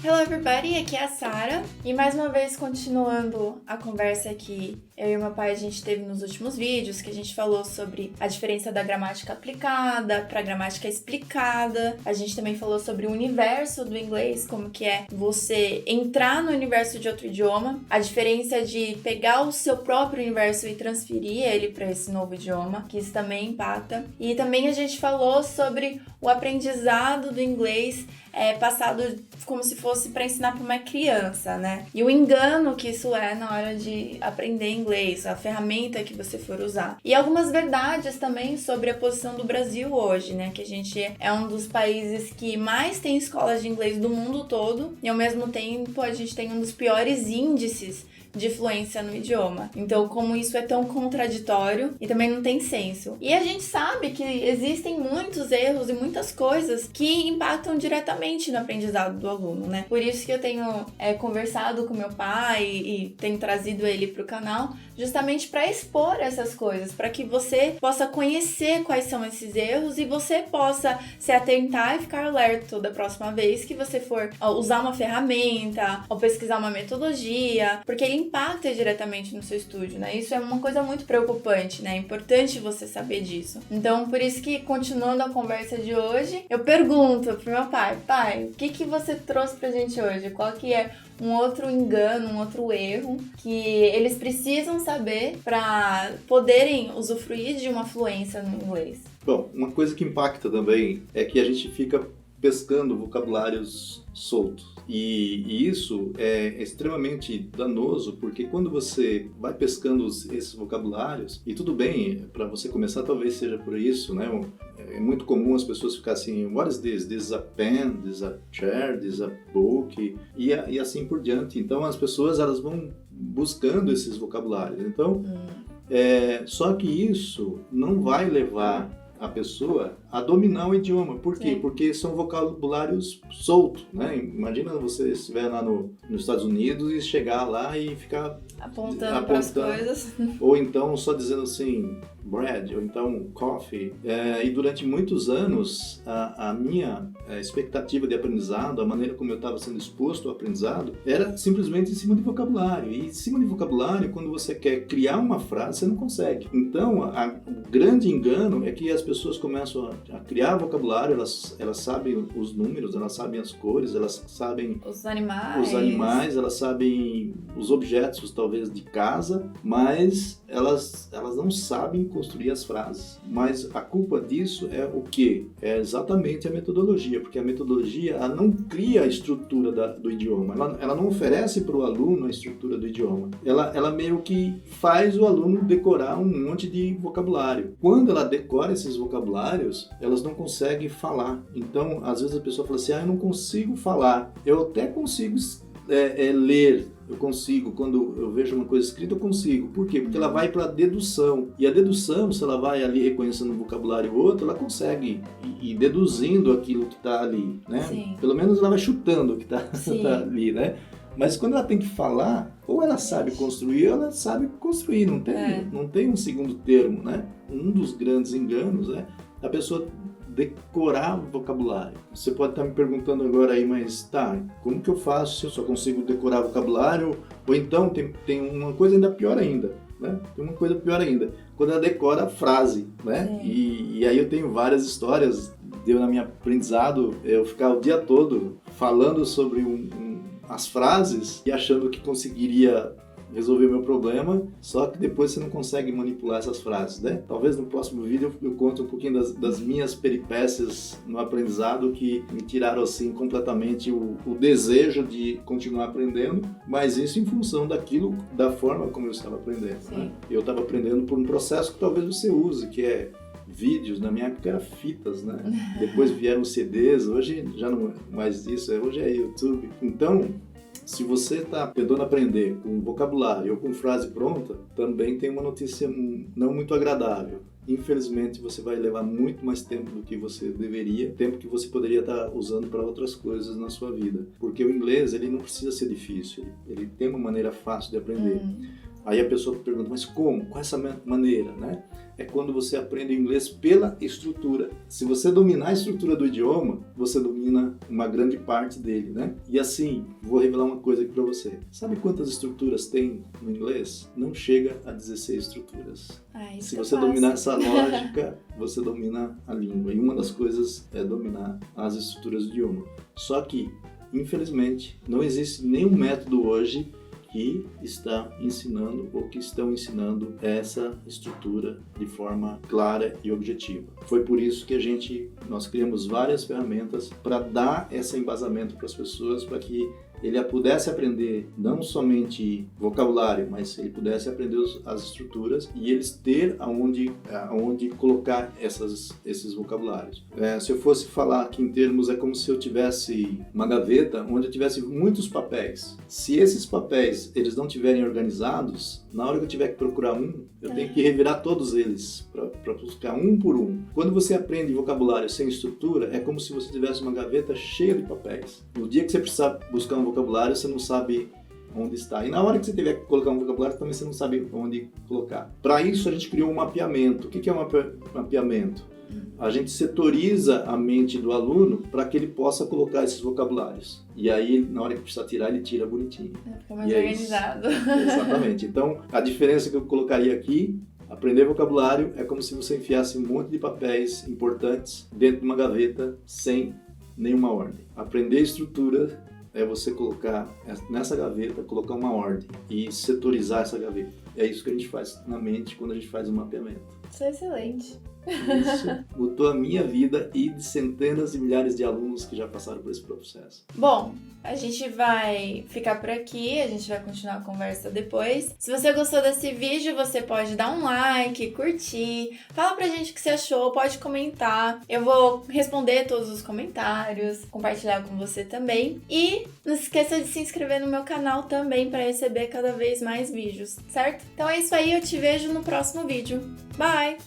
Hello everybody, aqui é a Sara e mais uma vez continuando a conversa que eu e meu pai a gente teve nos últimos vídeos, que a gente falou sobre a diferença da gramática aplicada para a gramática explicada. A gente também falou sobre o universo do inglês, como que é você entrar no universo de outro idioma, a diferença de pegar o seu próprio universo e transferir ele para esse novo idioma, que isso também impacta. E também a gente falou sobre o aprendizado do inglês passado como se fosse para ensinar para uma criança, né? E o engano que isso é na hora de aprender inglês, a ferramenta que você for usar. E algumas verdades também sobre a posição do Brasil hoje, né? Que a gente é um dos países que mais tem escolas de inglês do mundo todo e ao mesmo tempo a gente tem um dos piores índices de fluência no idioma. Então, como isso é tão contraditório e também não tem senso. E a gente sabe que existem muitos erros e muitas coisas que impactam diretamente no aprendizado do aluno, né? Por isso que eu tenho conversado com meu pai e tenho trazido ele para o canal, justamente para expor essas coisas, para que você possa conhecer quais são esses erros e você possa se atentar e ficar alerta da próxima vez que você for usar uma ferramenta ou pesquisar uma metodologia, porque ele impacta diretamente no seu estudo, né? Isso é uma coisa muito preocupante, né? É importante você saber disso. Então, por isso que, continuando a conversa de hoje, eu pergunto pro meu pai, o que você trouxe pra gente hoje? Qual que é um outro engano, um outro erro que eles precisam saber para poderem usufruir de uma fluência no inglês? Bom, uma coisa que impacta também é que a gente fica pescando vocabulários soltos. E isso é extremamente danoso, porque quando você vai pescando esses vocabulários, e tudo bem, para você começar talvez seja por isso, né? É muito comum as pessoas ficarem assim, what is this? This is a pen, this is a chair, this is a book, e assim por diante. Então as pessoas elas vão buscando esses vocabulários. Então, só que isso não vai levar a pessoa a dominar o idioma. Por quê? Sim. Porque são vocabulários soltos, né? Imagina você estiver lá nos Estados Unidos e chegar lá e ficar apontando para as coisas. Ou então só dizendo assim, bread, ou então coffee. E durante muitos anos, a minha expectativa de aprendizado, a maneira como eu estava sendo exposto ao aprendizado, era simplesmente em cima de vocabulário. E em cima de vocabulário, quando você quer criar uma frase, você não consegue. Então, o grande engano é que as pessoas começam a criar vocabulário, elas sabem os números, elas sabem as cores, elas sabem os animais, elas sabem os objetos, talvez, de casa, mas elas não sabem construir as frases. Mas a culpa disso é o quê? É exatamente a metodologia, porque a metodologia ela não cria a estrutura do idioma, ela não oferece para o aluno a estrutura do idioma. Ela meio que faz o aluno decorar um monte de vocabulário. Quando ela decora esses vocabulários, elas não conseguem falar. Então, às vezes a pessoa fala assim, eu não consigo falar. Eu até consigo ler, eu consigo, quando eu vejo uma coisa escrita eu consigo. Por quê? Porque ela vai para a dedução, e a dedução, se ela vai ali reconhecendo um vocabulário ou outro, ela consegue ir deduzindo aquilo que está ali, né? Sim. Pelo menos ela vai chutando o que está ali, né? Mas quando ela tem que falar, ou ela sabe construir, ou ela sabe construir, não tem um segundo termo, né? Um dos grandes enganos é a pessoa decorar o vocabulário. Você pode estar me perguntando agora aí, mas como que eu faço se eu só consigo decorar vocabulário? Ou então tem uma coisa ainda pior ainda, né? Tem uma coisa pior ainda, quando ela decora a frase, né? E aí eu tenho várias histórias, na minha aprendizado, eu ficar o dia todo falando sobre as frases e achando que conseguiria resolver o meu problema, só que depois você não consegue manipular essas frases, né? Talvez no próximo vídeo eu conte um pouquinho das minhas peripécias no aprendizado que me tiraram assim completamente o desejo de continuar aprendendo, mas isso em função da forma como eu estava aprendendo, né? Eu estava aprendendo por um processo que talvez você use, que é vídeos. Na minha época era fitas, né? Depois vieram CDs, hoje já não é mais isso, hoje é YouTube. Então, se você está tentando aprender com vocabulário ou com frase pronta, também tem uma notícia não muito agradável. Infelizmente, você vai levar muito mais tempo do que você deveria, tempo que você poderia estar usando para outras coisas na sua vida. Porque o inglês, ele não precisa ser difícil, ele tem uma maneira fácil de aprender. Aí a pessoa pergunta, mas como? Qual é essa maneira, né? É quando você aprende o inglês pela estrutura. Se você dominar a estrutura do idioma, você domina uma grande parte dele, né? E assim, vou revelar uma coisa aqui para você. Sabe quantas estruturas tem no inglês? Não chega a 16 estruturas. Se você dominar essa lógica, você domina a língua. E uma das coisas é dominar as estruturas do idioma. Só que, infelizmente, não existe nenhum método hoje que está ensinando ou que estão ensinando essa estrutura de forma clara e objetiva. Foi por isso que nós criamos várias ferramentas para dar esse embasamento para as pessoas, para que ele pudesse aprender não somente vocabulário, mas ele pudesse aprender as estruturas e eles ter aonde colocar esses vocabulários. Se eu fosse falar aqui em termos, é como se eu tivesse uma gaveta onde eu tivesse muitos papéis. Se esses papéis eles não estiverem organizados, na hora que eu tiver que procurar eu tenho que revirar todos eles para buscar um por um. Quando você aprende vocabulário sem estrutura, é como se você tivesse uma gaveta cheia de papéis. No dia que você precisar buscar um vocabulário, você não sabe onde está. E na hora que você tiver que colocar um vocabulário, também você não sabe onde colocar. Para isso, a gente criou um mapeamento. O que é um mapeamento? A gente setoriza a mente do aluno para que ele possa colocar esses vocabulários. E aí, na hora que precisar tirar, ele tira bonitinho. Fica mais organizado. Exatamente. Então, a diferença que eu colocaria aqui, aprender vocabulário é como se você enfiasse um monte de papéis importantes dentro de uma gaveta sem nenhuma ordem. Aprender estrutura é você colocar nessa gaveta, colocar uma ordem e setorizar essa gaveta. É isso que a gente faz na mente quando a gente faz um mapeamento. Isso é excelente. Isso mudou a minha vida e de centenas e milhares de alunos que já passaram por esse processo. Bom, a gente vai ficar por aqui, a gente vai continuar a conversa depois. Se você gostou desse vídeo, você pode dar um like, curtir, fala pra gente o que você achou, pode comentar. Eu vou responder todos os comentários, compartilhar com você também. E não se esqueça de se inscrever no meu canal também para receber cada vez mais vídeos, certo? Então é isso aí, eu te vejo no próximo vídeo. Bye!